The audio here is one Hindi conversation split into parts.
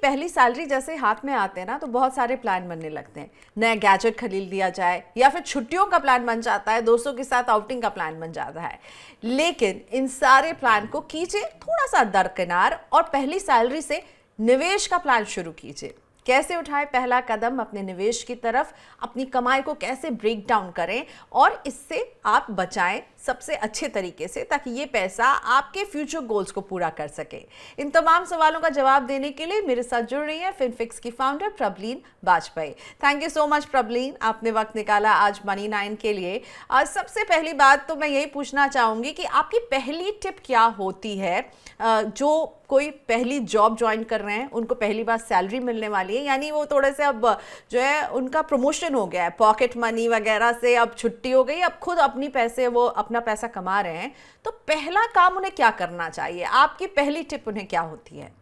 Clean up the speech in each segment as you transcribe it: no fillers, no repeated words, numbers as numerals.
पहली सैलरी जैसे हाथ में आते हैं ना, तो बहुत सारे प्लान बनने लगते हैं। नया गैजेट खरीद लिया जाए, या फिर छुट्टियों का प्लान बन जाता है, दोस्तों के साथ आउटिंग का प्लान बन जाता है। लेकिन इन सारे प्लान को कीजिए थोड़ा सा दरकिनार और पहली सैलरी से निवेश का प्लान शुरू कीजिए। कैसे उठाएं पहला कदम अपने निवेश की तरफ, अपनी कमाई को कैसे ब्रेक डाउन करें और इससे आप बचाएं सबसे अच्छे तरीके से, ताकि ये पैसा आपके फ्यूचर गोल्स को पूरा कर सके। इन तमाम सवालों का जवाब देने के लिए मेरे साथ जुड़ रही है फिनफिक्स की founder Prableen Vajpayee. Thank you so much Prableen, आपने वक्त निकाला आज मनी 9 के लिए। आज सबसे पहली बात तो मैं यही पूछना चाहूंगी कि आपकी पहली टिप क्या होती है? जो कोई पहली जॉब ज्वाइन कर रहे हैं, उनको पहली बार सैलरी मिलने वाली है, यानी वो थोड़े से अब जो है उनका प्रमोशन हो गया है, पॉकेट मनी वगैरह से अब छुट्टी हो गई, अब खुद अपनी पैसे वो अपना पैसा कमा रहे हैं, तो पहला काम उन्हें क्या करना चाहिए? आपकी पहली टिप उन्हें क्या होती है?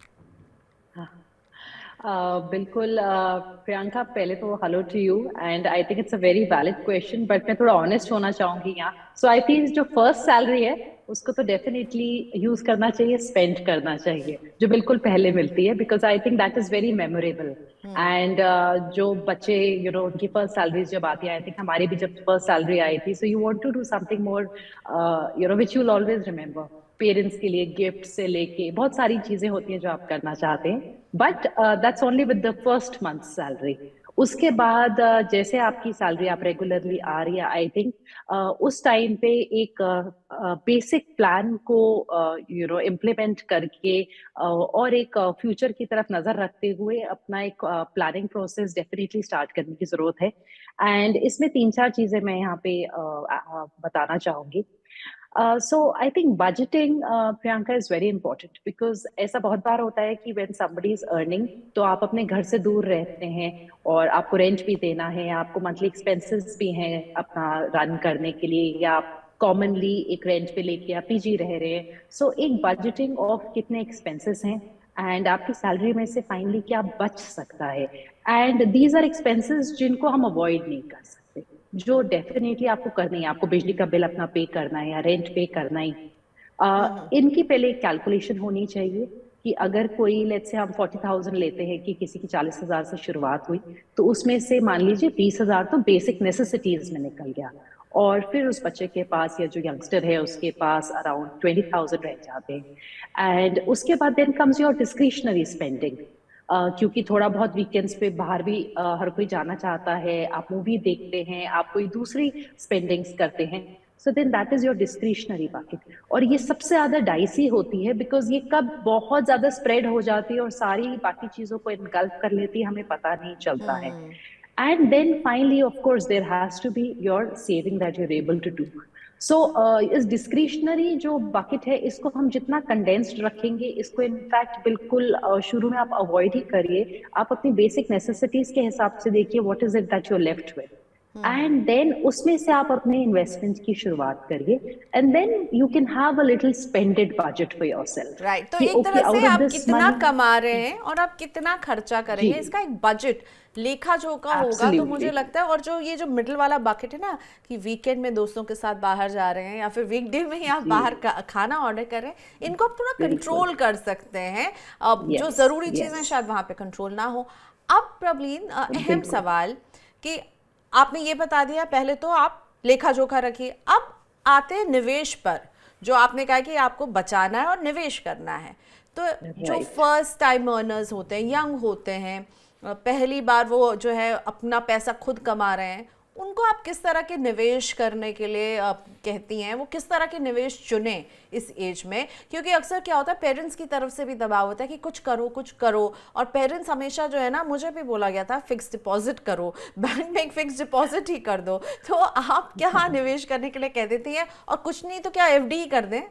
बिल्कुल प्रियंका, पहले तो hello to you and I think it's a very valid question, but मैं थोड़ा ऑनेस्ट होना चाहूंगी यहाँ। सो आई थिंक जो फर्स्ट सैलरी है उसको तो डेफिनेटली यूज करना चाहिए, स्पेंड करना चाहिए, जो बिल्कुल पहले मिलती है, because I think that is very memorable. And जो बच्चे उनकी फर्स्ट सैलरी जब आती है, आई थिंक हमारी भी जब फर्स्ट सैलरी आई थी, so you want to do something more which you will always remember. Parents के लिए गिफ्ट से लेके बहुत सारी चीजें होती हैं जो आप करना चाहते हैं, but that's only with the first month salary. उसके बाद जैसे आपकी सैलरी आप रेगुलरली आ रही है, आई थिंक उस टाइम पे एक बेसिक प्लान को इम्प्लीमेंट करके और एक फ्यूचर की तरफ नजर रखते हुए अपना एक प्लानिंग प्रोसेस डेफिनेटली स्टार्ट करने की जरूरत है। एंड इसमें तीन चार चीजें मैं यहाँ पे बताना चाहूंगी। So I think budgeting, Priyanka, is very important because ऐसा बहुत बार होता है कि when somebody is earning, तो आप अपने घर से दूर रहते हैं और आपको रेंट भी देना है, आपको मंथली एक्सपेंसेस भी हैं अपना रन करने के लिए, या आप कॉमनली एक रेंट पे लेके आप पीजी रह रहे हैं। सो एक बजटिंग ऑफ कितने एक्सपेंसेस हैं एंड आपकी सैलरी में से फाइनली क्या बच सकता है, एंड दीज आर एक्सपेंसेस जिनको हम अवॉइड नहीं कर सकते, जो डेफिनेटली आपको करनी है। आपको बिजली का बिल अपना पे करना है या रेंट पे करना ही, इनकी पहले कैलकुलेशन होनी चाहिए कि अगर कोई लेट्स से हम 40,000 लेते हैं कि किसी की 40,000 से शुरुआत हुई, तो उसमें से मान लीजिए 20,000 तो बेसिक नेसेसिटीज में निकल गया, और फिर उस बच्चे के पास या जो यंगस्टर है उसके पास अराउंड 20,000 रह जाते हैं। एंड उसके बाद then comes your discretionary spending, क्योंकि थोड़ा बहुत वीकेंड्स पे बाहर भी हर कोई जाना चाहता है, आप मूवी देखते हैं, आप कोई दूसरी स्पेंडिंग्स करते हैं, so then that is your discretionary bucket. और ये सबसे ज्यादा डाइसी होती है बिकॉज ये कब बहुत ज्यादा स्प्रेड हो जाती है और सारी बाकी चीजों को इनगल्फ कर लेती है, हमें पता नहीं चलता है। And then finally of course there has to be your saving that you are able to do. So इस डिस्क्रिशनरी जो बकेट है इसको हम जितना कंडेंस्ड रखेंगे, इसको इनफैक्ट बिल्कुल शुरू में आप अवॉइड ही करिए। आप अपनी बेसिक नेसेसिटीज के हिसाब से देखिए what is it that you are left with, and then उसमें से आप अपने इन्वेस्टमेंट की शुरुआत करिए, and then you can have a little spended budget for yourself right, तो कि एक ओके तरह से आउट ऑफ आप दिस कितना मनी। कमा रहे हैं और आप कितना खर्चा जी, करेंगे, इसका एक बजट लेखा जोखा होगा, तो मुझे एब्सोल्युटली। लगता है। और जो ये जो मिडिल वाला बकेट है ना, कि वीकेंड में दोस्तों के साथ बाहर जा रहे हैं या फिर वीकडे में ही आप जी, बाहर खाना ऑर्डर कर रहे हैं, इनको आप थोड़ा बिल्कुल। कंट्रोल कर सकते हैं। अब जो यस, ज़रूरी चीज़ें यस, शायद वहाँ पे कंट्रोल ना हो। अब प्रबलीन, अहम बिल्कुल। सवाल कि आपने ये बता दिया, पहले तो आप लेखा जोखा रखिए। अब आते हैं निवेश पर, जो आपने कहा कि आपको बचाना है और निवेश करना है। तो जो राइट। फर्स्ट टाइम अर्नर्स होते हैं, यंग होते हैं, पहली बार वो जो है अपना पैसा खुद कमा रहे हैं, उनको आप किस तरह के निवेश करने के लिए आप कहती हैं? वो किस तरह के निवेश चुने इस एज में? क्योंकि अक्सर क्या होता है, पेरेंट्स की तरफ से भी दबाव होता है कि कुछ करो कुछ करो, और पेरेंट्स हमेशा जो है ना, मुझे भी बोला गया था फिक्स डिपॉजिट करो, बैंक में एक फिक्स डिपॉजिट ही कर दो। तो आप क्या निवेश करने के लिए कह देती हैं, और कुछ नहीं तो क्या एफडी ही कर दें?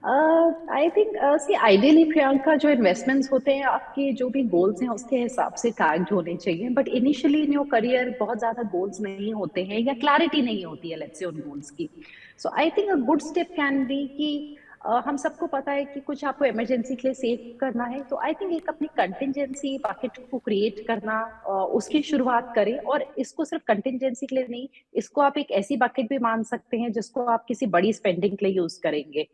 I think see ideally Priyanka, जो इन्वेस्टमेंट्स होते हैं आपके जो भी गोल्स हैं उसके हिसाब से टैग्ड होने चाहिए, but initially in your career बहुत ज्यादा गोल्स नहीं होते हैं या क्लैरिटी नहीं होती है लेट्स से उन गोल्स की। So I think a good step can be कि हम सबको पता है कि कुछ आपको इमरजेंसी के लिए सेव करना है, तो आई थिंक एक अपनी कंटिजेंसी बकेट को क्रिएट करना, उसकी शुरुआत करें। और इसको सिर्फ कंटिजेंसी के लिए नहीं, इसको आप एक ऐसी बकेट भी मान सकते हैं जिसको आप किसी बड़ी स्पेंडिंग के लिए यूज करेंगे।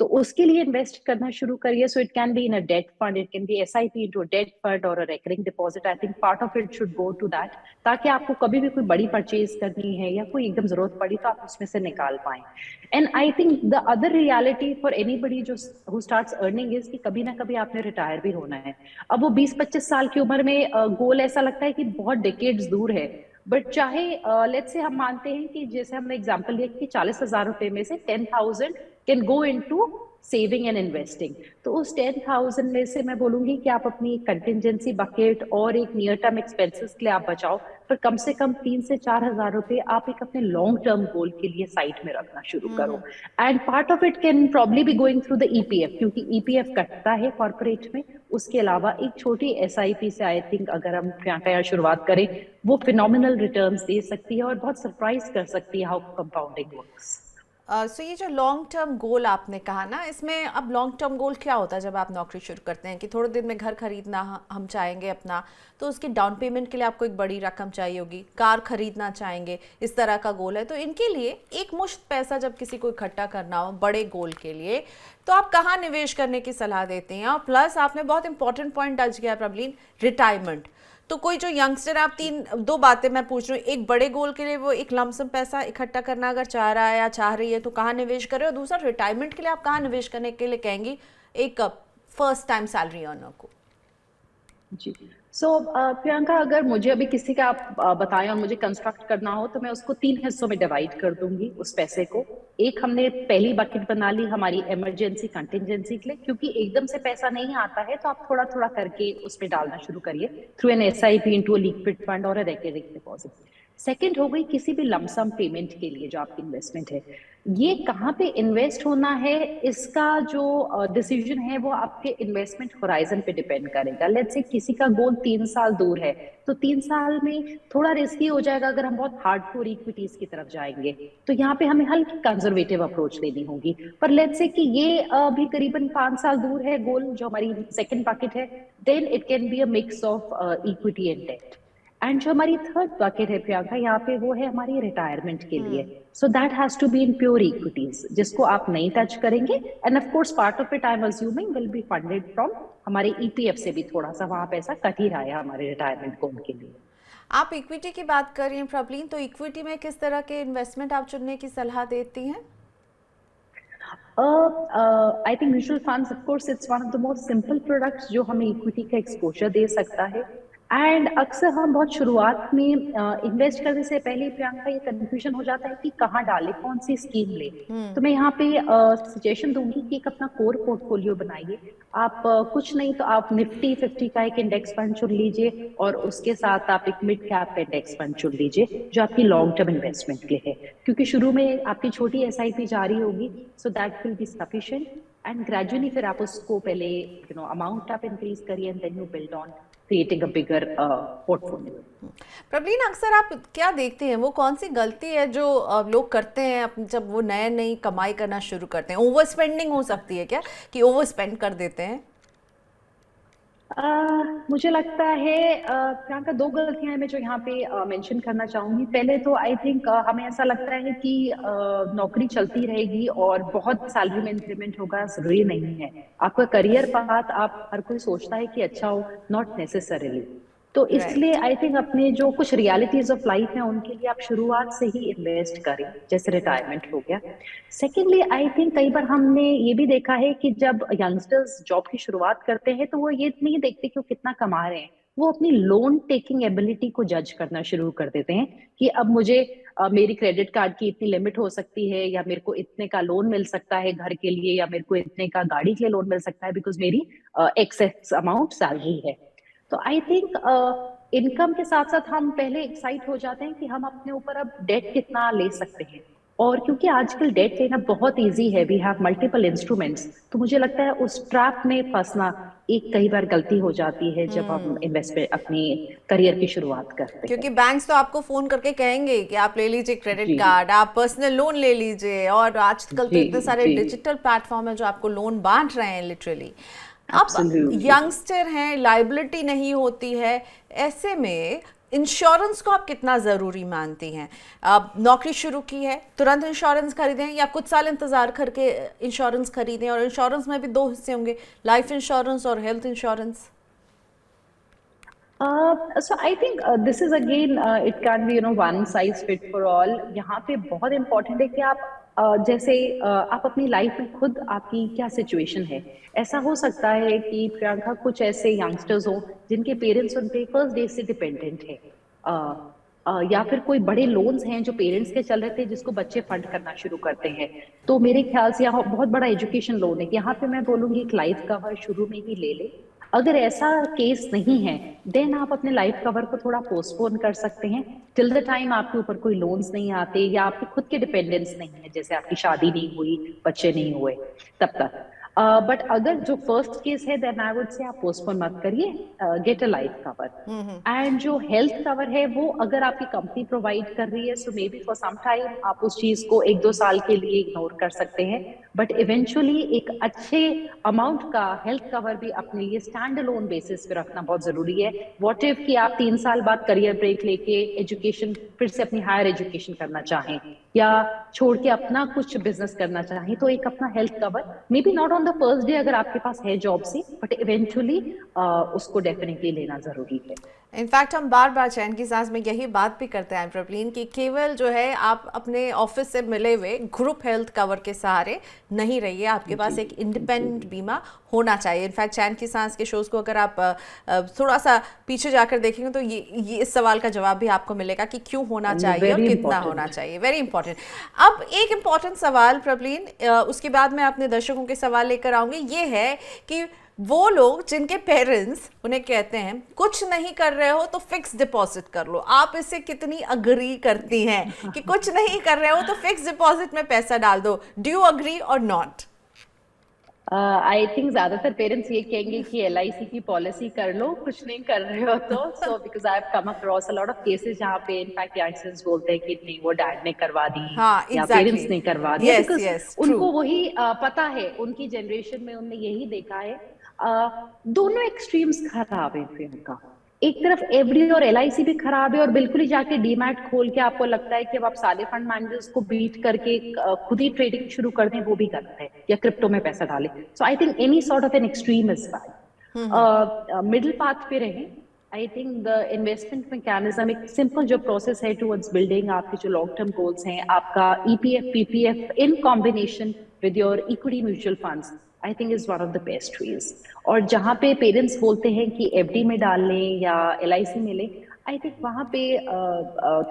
तो उसके लिए इन्वेस्ट करना शुरू करिए. So it can be in a debt fund, it can be SIP into a debt fund और a recurring deposit. I think part of it should go to that, ताकि आपको कभी भी कोई बड़ी परचेज करनी है या कोई एकदम जरूरत पड़ी तो आप उसमें से निकाल पाए. And I think the other reality for anybody जो हु स्टार्ट्स अर्निंग इज कि कभी ना कभी आपने रिटायर भी होना है. अब वो 20-25 साल की उम्र में गोल ऐसा लगता है कि बहुत डिकेड्स दूर है. बट चाहे लेट्स से हम मानते हैं कि जैसे हमने एग्जांपल लिया कि 40,000 रुपए में से 10,000 can go into saving and investing. तो उस 10,000 में से मैं बोलूंगी कि आप अपनी कंटिजेंसी बकेट और एक नियर टर्म एक्सपेंसेस के लिए आप बचाओ, पर कम से कम 3 से 4 हजार रुपए आप एक अपने लॉन्ग टर्म गोल के लिए साइड में रखना शुरू करो. And part of it can probably be going through the EPF, क्योंकि ईपीएफ कटता है कॉर्पोरेट में. उसके अलावा एक छोटी एसआईपी से आई थिंक अगर हम प्रियंका यहाँ शुरुआत करें, वो फिनोमिनल रिटर्न्स दे सकती है और बहुत सरप्राइज कर सकती है हाउ कंपाउंडिंग वर्क्स. सो ये जो लॉन्ग टर्म गोल आपने कहा ना, इसमें अब लॉन्ग टर्म गोल क्या होता है जब आप नौकरी शुरू करते हैं कि थोड़े दिन में घर खरीदना हम चाहेंगे अपना, तो उसकी डाउन पेमेंट के लिए आपको एक बड़ी रकम चाहिए होगी, कार खरीदना चाहेंगे, इस तरह का गोल है. तो इनके लिए एक मुश्त पैसा जब किसी को इकट्ठा करना हो बड़े गोल के लिए, तो आप कहाँ निवेश करने की सलाह देते हैं? और प्लस आपने बहुत इंपॉर्टेंट पॉइंट टच किया प्रबलीन, रिटायरमेंट. तो कोई जो यंगस्टर, आप दो बातें मैं पूछ रही हूँ, एक बड़े गोल के लिए वो एक लमसम पैसा इकट्ठा करना अगर चाह रहा है या चाह रही है तो कहाँ निवेश करे, और दूसरा रिटायरमेंट के लिए आप कहाँ निवेश करने के लिए कहेंगी एक फर्स्ट टाइम सैलरी अर्नर को? जी. सो प्रियंका, अगर मुझे अभी किसी का आप बताएं और मुझे कंस्ट्रक्ट करना हो तो मैं उसको 3 हिस्सों में डिवाइड कर दूंगी उस पैसे को. एक हमने पहली बकेट बना ली हमारी इमरजेंसी कंटिजेंसी के लिए, क्योंकि एकदम से पैसा नहीं आता है तो आप थोड़ा थोड़ा करके उसमें डालना शुरू करिए through an SIP into a liquid fund और अ रिकरिंग डिपॉजिट. सेकेंड हो गई किसी भी लमसम पेमेंट के लिए जो आपकी इन्वेस्टमेंट है, ये कहाँ पे इन्वेस्ट होना है, इसका जो डिसीजन है वो आपके इन्वेस्टमेंट होराइजन पे डिपेंड करेगा. लेट्स से किसी का गोल 3 साल दूर है, तो 3 साल में थोड़ा रिस्की हो जाएगा अगर हम बहुत हार्डकोर इक्विटीज की तरफ जाएंगे. तो यहाँ पे हमें हल्की कंजर्वेटिव अप्रोच लेनी होगी. पर लेट्स से कि ये भी करीबन 5 साल दूर है गोल, जो हमारी सेकेंड बकेट है, then it can be a mix of equity and debt. And जो हमारी थर्ड बकेट है प्रियंका, यहाँ पे वो है हमारी रिटायरमेंट के लिए. So that has to be in pure equities, जिसको आप नहीं टच करेंगे. And of course part of it I am assuming will be funded from हमारे ईपीएफ से भी थोड़ा सा वहां पैसा कट ही रहा है हमारे रिटायरमेंट गोल के लिए. आप इक्विटी की बात कर रही हैं प्रबलीन, तो इक्विटी में किस तरह के इन्वेस्टमेंट आप चुनने की सलाह देती हैं? I think mutual funds, of course, it's one of the most simple products जो हमें इक्विटी का एक्सपोजर दे सकता है. एंड अक्सर हम बहुत शुरुआत में इन्वेस्ट करने से पहले प्रियंका ये कंफ्यूजन हो जाता है कि कहाँ डाले, कौन सी स्कीम ले. तो मैं यहाँ पे सजेशन दूंगी कि एक अपना कोर पोर्टफोलियो बनाइए. आप कुछ नहीं तो आप निफ्टी 50 का एक इंडेक्स फंड चुन लीजिए और उसके साथ आप एक मिड कैप इंडेक्स फंड चुन लीजिए जो आपकी लॉन्ग टर्म इन्वेस्टमेंट के लिए है, क्योंकि शुरू में आपकी छोटी एसआईपी जारी होगी. So that will be sufficient. And gradually फिर आप उसको पहले अमाउंट आप इंक्रीज करिए and then you build on creating a bigger portfolio. Prabhleen, अक्सर आप क्या देखते हैं, वो कौन सी गलती है जो लोग करते हैं जब वो नई कमाई करना शुरू करते हैं? ओवर स्पेंडिंग हो सकती है क्या, कि ओवर स्पेंड कर देते हैं? मुझे लगता है प्रियंका 2 गलतियां हैं मैं जो यहाँ पे मेंशन करना चाहूंगी. पहले तो आई थिंक हमें ऐसा लगता है कि नौकरी चलती रहेगी और बहुत सैलरी में इंक्रीमेंट होगा, जरूरी नहीं है. आपका करियर पाथ आप हर कोई सोचता है कि अच्छा हो, नॉट नेसेसरीली. तो इसलिए आई थिंक अपने जो कुछ रियलिटीज ऑफ लाइफ है उनके लिए आप शुरुआत से ही इन्वेस्ट करें, जैसे रिटायरमेंट हो गया. सेकेंडली आई थिंक कई बार हमने ये भी देखा है कि जब यंगस्टर्स जॉब की शुरुआत करते हैं तो वो ये नहीं देखते कि वो कितना कमा रहे हैं, वो अपनी लोन टेकिंग एबिलिटी को जज करना शुरू कर देते हैं कि अब मुझे मेरी क्रेडिट कार्ड की इतनी लिमिट हो सकती है, या मेरे को इतने का लोन मिल सकता है घर के लिए, या मेरे को इतने का गाड़ी के लिए लोन मिल सकता है बिकॉज मेरी एक्सेस अमाउंट सैलरी है. तो आई थिंक इनकम के साथ साथ हम पहले एक्साइट हो जाते हैं कि हम अपने ऊपर अब डेट कितना ले सकते हैं. और क्योंकि आजकल डेट लेना बहुत इजी है, वी हैव मल्टीपल इंस्ट्रूमेंट्स, तो मुझे लगता है उस ट्रैप में फंसना एक कई बार गलती हो जाती है जब हम इन्वेस्टमेंट अपनी करियर की शुरुआत करते हैं. क्योंकि बैंक्स तो आपको फोन करके कहेंगे कि आप ले लीजिए क्रेडिट कार्ड, आप पर्सनल लोन ले लीजिए, और आजकल तो इतने सारे डिजिटल प्लेटफॉर्म है जो आपको लोन बांट रहे हैं लिटरली. अब यंगस्टर हैं, लाइबिलिटी नहीं होती है, ऐसे में इंश्योरेंस को आप कितना ज़रूरी मानती हैं? आप नौकरी शुरू की है, तुरंत इंश्योरेंस खरीदें या कुछ साल इंतज़ार करके इंश्योरेंस खरीदें? और इंश्योरेंस में भी दो हिस्से होंगे, लाइफ इंश्योरेंस और health insurance. So I think this is again it can't be one size fit for all. यहाँ पे बहुत important है कि आप जैसे आप अपनी लाइफ में खुद आपकी क्या सिचुएशन है। ऐसा हो सकता है कि प्रियंका कुछ ऐसे यंगस्टर्स हो जिनके पेरेंट्स उन पे फर्स्ट डे से डिपेंडेंट है, या फिर कोई बड़े लोन्स हैं जो पेरेंट्स के चल रहे थे जिसको बच्चे फंड करना शुरू करते हैं। तो मेरे ख्याल से यहाँ बहुत बड़ा एजुकेशन लोन है। यहाँ पे मैं बोलूंगी एक लाइफ कवर शुरू में ही ले ले। अगर ऐसा केस नहीं है देन आप अपने लाइफ कवर को थोड़ा पोस्टपोन कर सकते हैं टिल द टाइम आपके ऊपर कोई लोन्स नहीं आते या आपके खुद के डिपेंडेंस नहीं है, जैसे आपकी शादी नहीं हुई, बच्चे नहीं हुए, तब तक। बट अगर जो फर्स्ट केस है देन आई वुड से आप पोस्टपोन मत करिए, get a life cover. And जो हेल्थ कवर है वो अगर आपकी कंपनी प्रोवाइड कर रही है so maybe for some time आप उस चीज को 1-2 साल के लिए इग्नोर कर सकते हैं, बट इवेंचुअली एक अच्छे अमाउंट का हेल्थ कवर भी अपने लिए स्टैंड अलोन बेसिस पे रखना बहुत जरूरी है। व्हाट इफ कि आप 3 साल बाद करियर ब्रेक लेके एजुकेशन फिर से अपनी हायर एजुकेशन करना चाहें या छोड़ के अपना कुछ बिजनेस करना चाहें, तो एक अपना health cover may be not on the first day अगर आपके पास है जॉब से, बट इवेंचुअली उसको डेफिनेटली लेना जरूरी है। इनफैक्ट हम बार बार चैन की सांस में यही बात भी करते हैं प्रवीण कि केवल जो है आप अपने ऑफिस से मिले हुए ग्रुप हेल्थ कवर के सहारे नहीं रहिए, आपके पास एक इंडिपेंडेंट बीमा होना चाहिए। इनफैक्ट चैन की सांस के शोज़ को अगर आप थोड़ा सा पीछे जाकर देखेंगे तो ये इस सवाल का जवाब भी आपको मिलेगा कि क्यों होना चाहिए और कितना होना चाहिए। Very important. अब एक इम्पॉर्टेंट सवाल प्रवीण, उसके बाद मैं अपने दर्शकों के सवाल लेकर आऊँगी, ये है कि वो लोग जिनके पेरेंट्स उन्हें कहते हैं कुछ नहीं कर रहे हो तो फिक्स डिपॉजिट कर लो, आप इससे कितनी अग्री करती हैं कि कुछ नहीं कर रहे हो तो फिक्स डिपॉजिट में पैसा डाल दो? डू यू अग्री और नॉट? आई थिंक ज्यादातर पेरेंट्स ये कहेंगे कि LIC की पॉलिसी कर लो, कुछ नहीं कर रहे हो तो। So because I have come across a lot of cases जहाँ पे इनफैक्ट यंगस्टर्स बोलते हैं कि नहीं वो डैड ने करवा दी, हाँ, या exactly. पेरेंट्स ने करवा दी, Yes, बिकॉज yes, उनको true. वही पता है, उनकी जनरेशन में उन्होंने यही देखा है। दोनों एक्सट्रीम्स खराब है प्रियंका। एक तरफ एफडी और LIC भी खराब है और बिल्कुल ही जाके डीमैट खोल के आपको लगता है कि अब आप सारे फंड मैनेजर्स को बीट करके खुद ही ट्रेडिंग शुरू कर दें, वो भी करते हैं, या क्रिप्टो में पैसा डालें। So I think any sort of an extreme is bad. Middle path पे रहें। I think the investment mechanism एक सिंपल जो प्रोसेस है टुवर्ड्स बिल्डिंग आपके जो लॉन्ग टर्म गोल्स हैं, आपका EPF PPF in combination with your equity mutual funds, I think is one of the best ways. और जहाँ पे पेरेंट्स बोलते हैं कि FD में डाल लें या LIC में लें, आई थिंक वहाँ पे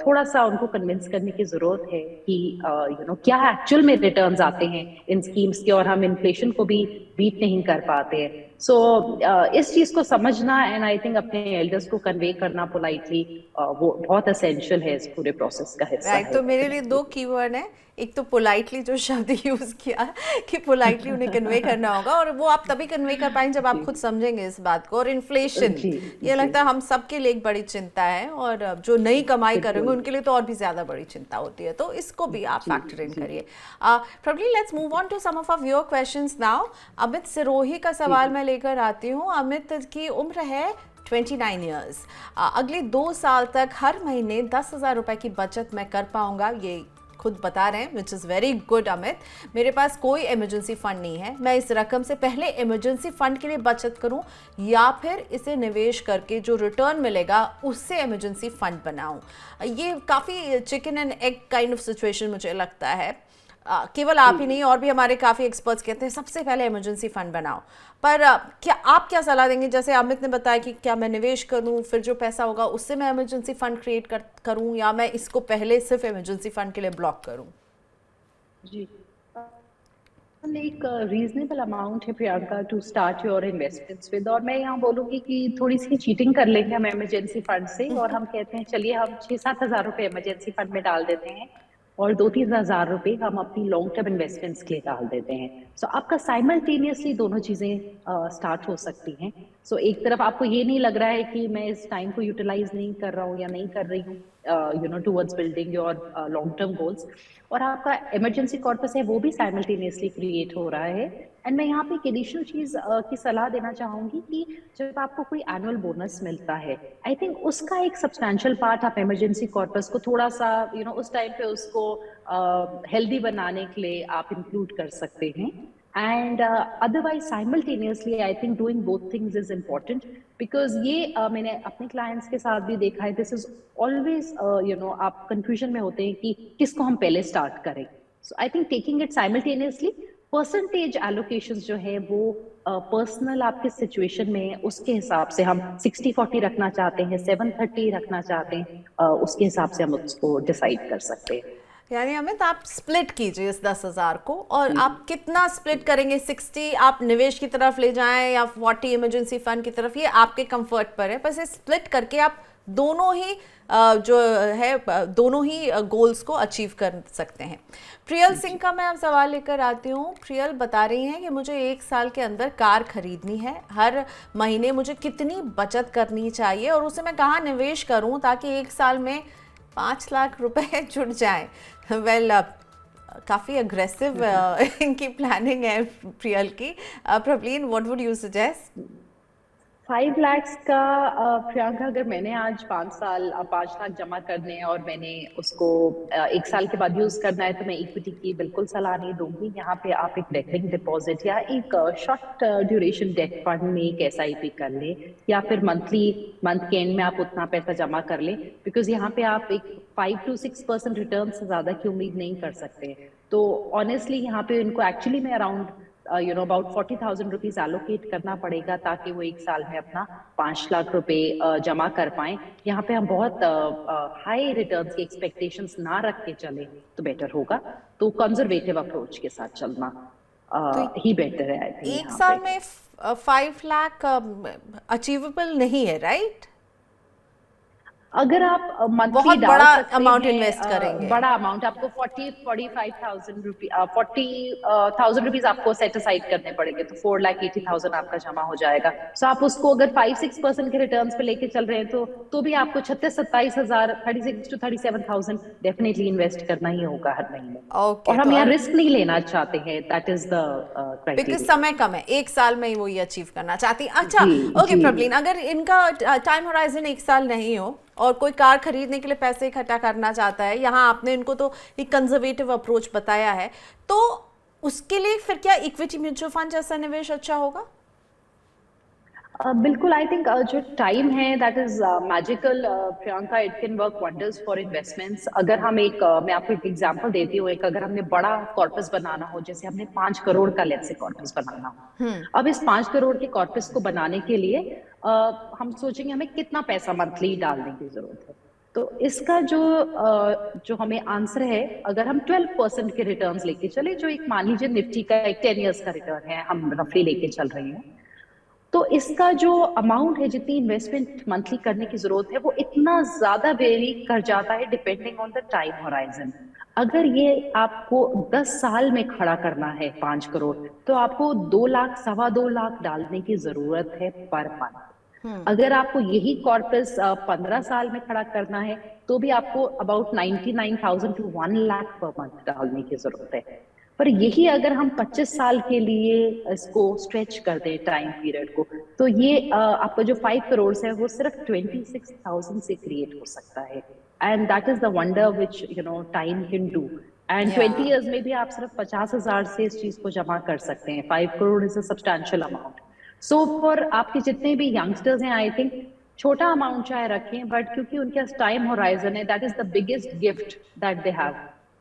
थोड़ा सा उनको कन्विंस करने की जरूरत है कि क्या एक्चुअल में रिटर्न्स आते हैं इन स्कीम्स के, और हम इन्फ्लेशन को भी बीट नहीं कर पाते हैं। सो इस चीज को समझना एंड आई थिंक अपने एल्डर्स को कन्वे करना पोलाइटली वो बहुत एसेंशियल है इस पूरे प्रोसेस का हिस्सा है। तो मेरे लिए दो कीवर्ड है, एक तो पोलाइटली जो शब्द यूज किया कि पोलाइटली उन्हें कन्वे करना होगा, और वो आप तभी कन्वे कर पाएंगे जब आप खुद समझेंगे इस बात को। और इन्फ्लेशन ये लगता है हम सबके लिए एक बड़ी चिंता है, और जो नई कमाई करेंगे उनके लिए तो और भी ज्यादा बड़ी चिंता होती है, तो इसको भी आप फैक्टर इन करिए। Probably let's move on to some of your questions now. Amit Sirohi का सवाल मैं लेकर आती हूँ। अमित की उम्र है 29 ईयर्स। अगले 2 साल तक हर महीने 10,000 रुपए की बचत मैं कर पाऊंगा, ये खुद बता रहे हैं, which is very good Amit. मेरे पास कोई इमरजेंसी फंड नहीं है, मैं इस रकम से पहले इमरजेंसी फंड के लिए बचत करूं या फिर इसे निवेश करके जो रिटर्न मिलेगा उससे इमरजेंसी फंड बनाऊं? ये काफ़ी chicken and egg kind of situation मुझे लगता है। केवल आप ही नहीं और भी हमारे काफ़ी एक्सपर्ट्स कहते हैं सबसे पहले इमरजेंसी फंड बनाओ, पर क्या आप क्या सलाह देंगे? जैसे अमित ने बताया कि क्या मैं निवेश करूं, फिर जो पैसा होगा उससे मैं इमरजेंसी फंड क्रिएट करूं, या मैं इसको पहले सिर्फ इमरजेंसी फंड के लिए ब्लॉक करूं? जी, एक रीजनेबल अमाउंट है Priyanka to start your investments with, और मैं यहाँ बोलूंगी कि थोड़ी सी चीटिंग कर लेंगे हम इमरजेंसी फंड से, और हम कहते हैं चलिए हम 6-7 हज़ार रुपए इमरजेंसी फंड में डाल देते हैं और 2-3 हज़ार रुपए हम अपनी लॉन्ग टर्म इन्वेस्टमेंट्स के लिए डाल देते हैं। सो आपका साइमल्टेनियसली दोनों चीजें स्टार्ट हो सकती हैं। सो एक तरफ आपको ये नहीं लग रहा है कि मैं इस टाइम को यूटिलाइज नहीं कर रहा हूँ या नहीं कर रही हूँ towards building your long term goals, और आपका इमरजेंसी कॉर्पस है वो भी साइमल्टेनियसली क्रिएट हो रहा है। एंड मैं यहाँ पे एक एडिशनल चीज की सलाह देना चाहूंगी कि जब आपको कोई एनुअल बोनस मिलता है, आई थिंक उसका एक सब्सटैंशियल पार्ट आप इमरजेंसी कॉर्पस को थोड़ा सा उस टाइम पे उसको हेल्दी बनाने के लिए आप इंक्लूड कर सकते हैं। And otherwise simultaneously I think doing both things is important, because ये मैंने अपने क्लाइंट्स के साथ भी देखा है, दिस इज ऑलवेज आप कंफ्यूजन में होते हैं कि किसको हम पहले स्टार्ट करें। So I think taking it simultaneously, percentage allocations जो है वो पर्सनल आपके सिचुएशन में उसके हिसाब से हम 60-40 रखना चाहते हैं, 7-30 रखना चाहते हैं, उसके हिसाब से हम उसको डिसाइड कर सकते हैं। यानी अमित आप स्प्लिट कीजिए इस 10,000 को, और आप कितना स्प्लिट करेंगे, 60 आप निवेश की तरफ ले जाएं या 40 इमरजेंसी फंड की तरफ, ये आपके कंफर्ट पर है। बस ये स्प्लिट करके आप दोनों ही दोनों ही गोल्स को अचीव कर सकते हैं। प्रियल सिंह का मैं अब सवाल लेकर आती हूँ। प्रियल बता रही हैं कि मुझे 1 साल के अंदर कार खरीदनी है, हर महीने मुझे कितनी बचत करनी चाहिए और उसे मैं कहाँ निवेश करूँ ताकि 1 साल में 5 लाख रुपए जुड़ जाएं। वेल काफ़ी अग्रेसिव इनकी प्लानिंग है प्रियल की। Praveen, what would you suggest? 5 lakhs का प्रियंका, अगर मैंने आज 5 लाख जमा करने हैं और मैंने उसको 1 साल के बाद यूज करना है, तो मैं इक्विटी की बिल्कुल सलाह नहीं दूंगी। यहाँ पे आप एक रेकरिंग डिपॉजिट या एक शॉर्ट ड्यूरेशन डेट फंड में एक SIP कर ले, या फिर मंथ के एंड में आप उतना पैसा जमा कर ले, बिकॉज यहाँ पे आप एक 5 to 6% रिटर्न से ज्यादा की उम्मीद नहीं कर सकते। तो ऑनेस्टली यहाँ पे इनको एक्चुअली में अराउंड अबाउट 40,000 रुपीज एलोकेट करना पड़ेगा ताकि वो 1 साल में अपना 5 लाख रुपए जमा कर पाए। यहाँ पे हम बहुत हाई रिटर्न्स की एक्सपेक्टेशंस ना रख के चले तो बेटर होगा। तो कंजर्वेटिव अप्रोच के साथ चलना ही बेटर है आई थिंक। 1 साल में 5 लाख अचीवेबल नहीं है, राइट? अगर आप मंथली बहुत डाल बड़ा सकते अमाउंट हैं, इन्वेस्ट करेंगे, बड़ा अमाउंट आपको 40,000 रुपीज आपको सेट असाइड करने पड़ेंगे, तो 4,80,000 आपका जमा हो जाएगा। सो आप उसको अगर 5-6% के रिटर्न्स पे लेके चल रहे हैं तो भी आपको 36-27,000, 36 to 37,000 डेफिनेटली इन्वेस्ट करना ही होगा हर महीने। ओके, और हम तो यहाँ रिस्क नहीं लेना चाहते हैं, that is the because criteria. समय कम है, 1 साल में ही वो ये अचीव करना चाहती है। अच्छा, जी, ओके जी। प्रवीण, अगर इनका टाइम होराइजन 1 साल नहीं हो और कोई कार खरीदने के लिए पैसे इकट्ठा करना चाहता है, यहाँ आपने इनको तो एक कंजर्वेटिव अप्रोच बताया है, तो उसके लिए फिर क्या इक्विटी म्यूचुअल फंड जैसा निवेश अच्छा होगा? बिल्कुल, आई थिंक जो टाइम है that is magical Priyanka, it can work wonders for investments. अगर हम मैं आपको एक एग्जांपल देती हूँ, अगर हमने बड़ा कॉर्पस बनाना हो, जैसे हमने 5 करोड़ का लेट्स से कॉर्पस बनाना हो, अब इस 5 करोड़ के कॉर्पस को बनाने के लिए हम सोचेंगे हमें कितना पैसा मंथली डालने की जरूरत है। तो इसका जो हमें आंसर है, अगर हम 12% के रिटर्न्स लेके चले, जो एक मान लीजिए निफ्टी का एक 10 years का रिटर्न है, हम रफली लेके चल रहे हैं, तो इसका जो अमाउंट है, जितनी इन्वेस्टमेंट मंथली करने की जरूरत है, वो इतना ज्यादा वेरी कर जाता है depending on the time horizon. अगर ये आपको 10 साल में खड़ा करना है 5 करोड़, तो आपको 2 लाख, 2.25 लाख डालने की जरूरत है पर मंथ। अगर आपको यही कॉर्पस 15 साल में खड़ा करना है, तो भी आपको about 99,000 to 1 lakh per month डालने की जरूरत है। पर यही अगर हम 25 साल के लिए इसको स्ट्रेच कर दें टाइम पीरियड को, तो ये आपका जो 5 करोड़ है वो सिर्फ 26,000 से क्रिएट हो सकता है। And that is the wonder which time can do. And 20 years में भी आप सिर्फ 50,000 से इस चीज को जमा कर सकते हैं। 5 crore is a substantial amount. So for आपके जितने भी यंगस्टर्स हैं, आई थिंक छोटा अमाउंट चाहे रखें, बट क्योंकि उनके पास टाइम होराइजन है, that is the biggest gift that they have,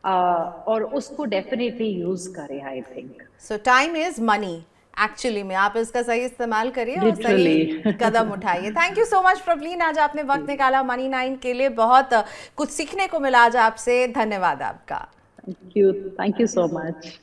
और उसको डेफिनेटली यूज करें I think. So time is money actually में, आप इसका सही इस्तेमाल करिए और सही कदम उठाइए। Thank you so much Praveen, आज आपने वक्त निकाला Money9 के लिए, बहुत कुछ सीखने को मिला आज आपसे। धन्यवाद आपका। Thank you so much.